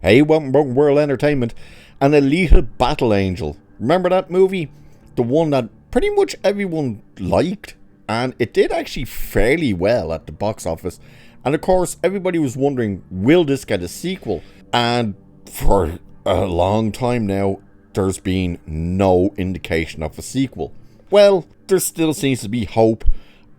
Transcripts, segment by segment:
Hey, welcome World Entertainment. An Alita Battle Angel. Remember that movie? The one that pretty much everyone liked. And it did actually fairly well at the box office. And of course, everybody was wondering, will this get a sequel? And for a long time now, there's been no indication of a sequel. Well, there still seems to be hope.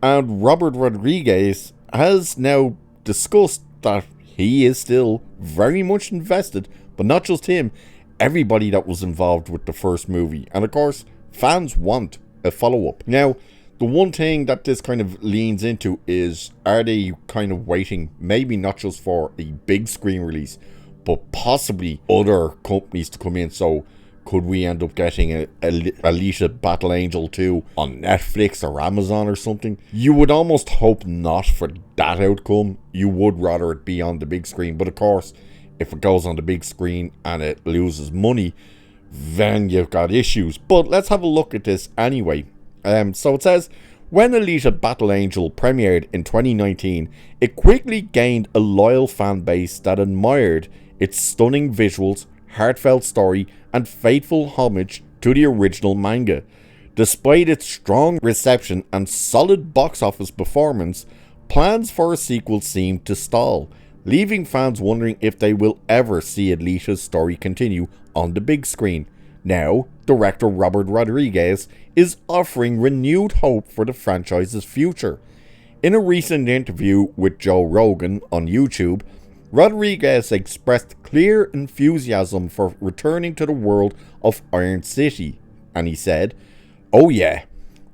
And Robert Rodriguez has now discussed that he is still very much invested, but not just him, everybody that was involved with the first movie. And of course, fans want a follow-up. Now, the one thing that this kind of leans into is, are they kind of waiting, maybe not just for a big screen release, but possibly other companies to come in? So could we end up getting a Alita Battle Angel 2 on Netflix or Amazon or something? You would almost hope not for that outcome. You would rather it be on the big screen. But of course, if it goes on the big screen and it loses money, then you've got issues. But let's have a look at this anyway. So it says, when Alita Battle Angel premiered in 2019, it quickly gained a loyal fan base that admired its stunning visuals, heartfelt story, and faithful homage to the original manga. Despite its strong reception and solid box office performance, plans for a sequel seem to stall, leaving fans wondering if they will ever see Alita's story continue on the big screen. Now, director Robert Rodriguez is offering renewed hope for the franchise's future. In a recent interview with Joe Rogan on YouTube, Rodriguez expressed clear enthusiasm for returning to the world of Iron City, and he said, "Oh yeah,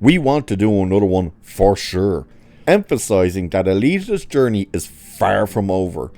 we want to do another one for sure," emphasizing that Alita's journey is far from over.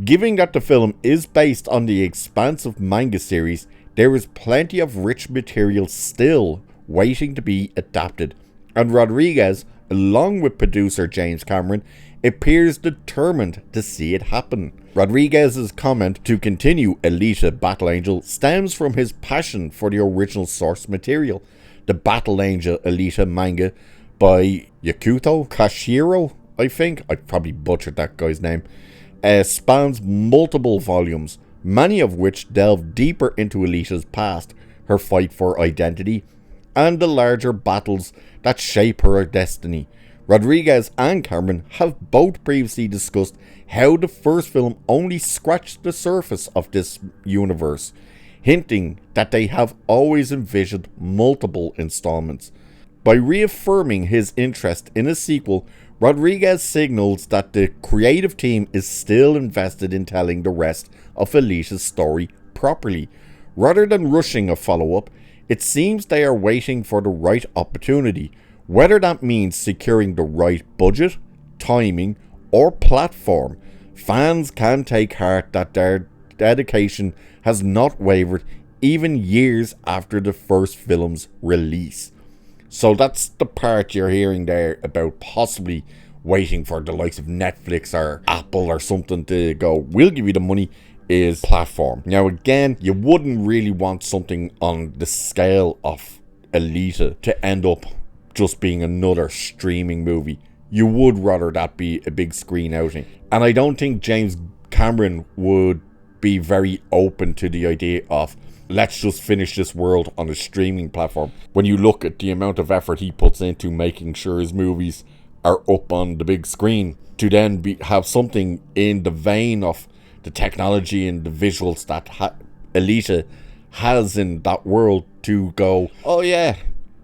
Given that the film is based on the expansive manga series, there is plenty of rich material still waiting to be adapted, and Rodriguez, along with producer James Cameron, appears determined to see it happen. Rodriguez's comment to continue Alita Battle Angel stems from his passion for the original source material. The Battle Angel Alita manga by Yakuto Kashiro, I think, I probably butchered that guy's name, spans multiple volumes, many of which delve deeper into Alita's past, her fight for identity, and the larger battles that shape her destiny. Rodriguez and Cameron have both previously discussed how the first film only scratched the surface of this universe, hinting that they have always envisioned multiple installments. By reaffirming his interest in a sequel, Rodriguez signals that the creative team is still invested in telling the rest of Alita's story properly. Rather than rushing a follow-up, it seems they are waiting for the right opportunity. Whether that means securing the right budget, timing, or platform, fans can take heart that their dedication has not wavered even years after the first film's release. So that's the part you're hearing there about possibly waiting for the likes of Netflix or Apple or something to go, we'll give you the money, is platform. Now again, you wouldn't really want something on the scale of Alita to end up just being another streaming movie. You would rather that be a big screen outing. And I don't think James Cameron would be very open to the idea of, let's just finish this world on a streaming platform, when you look at the amount of effort he puts into making sure his movies are up on the big screen, to then have something in the vein of the technology and the visuals that Alita has in that world, to go, oh yeah,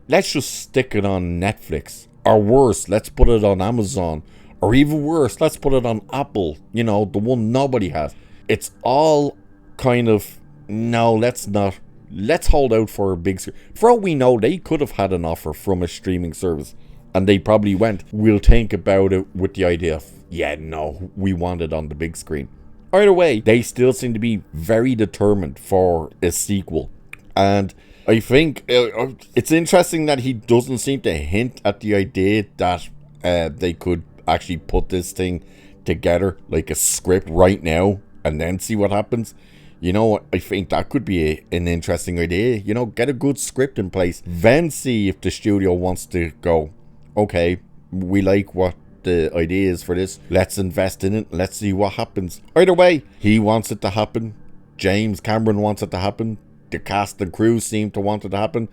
let's just stick it on Netflix. Or worse, let's put it on Amazon. Or even worse, let's put it on Apple. You know, the one nobody has. It's all kind of, no, let's not. Let's hold out for a big screen. For all we know, they could have had an offer from a streaming service, and they probably went, we'll think about it, with the idea of, yeah, no, we want it on the big screen. Either way, they still seem to be very determined for a sequel. And I think it's interesting that he doesn't seem to hint at the idea that they could actually put this thing together, like a script right now, and then see what happens. You know, I think that could be an interesting idea. You know, get a good script in place, then see if the studio wants to go, okay, we like what the idea is for this, let's invest in it, let's see what happens. Either way, he wants it to happen, James Cameron wants it to happen. The cast and crew seem to want it to happen.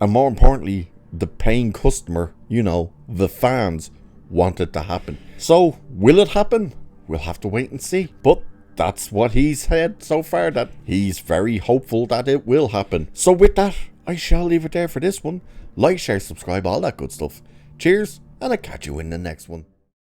And more importantly, the paying customer, the fans, want it to happen. So, will it happen? We'll have to wait and see. But that's what he's said so far, that he's very hopeful that it will happen. So with that, I shall leave it there for this one. Like, share, subscribe, all that good stuff. Cheers, and I'll catch you in the next one.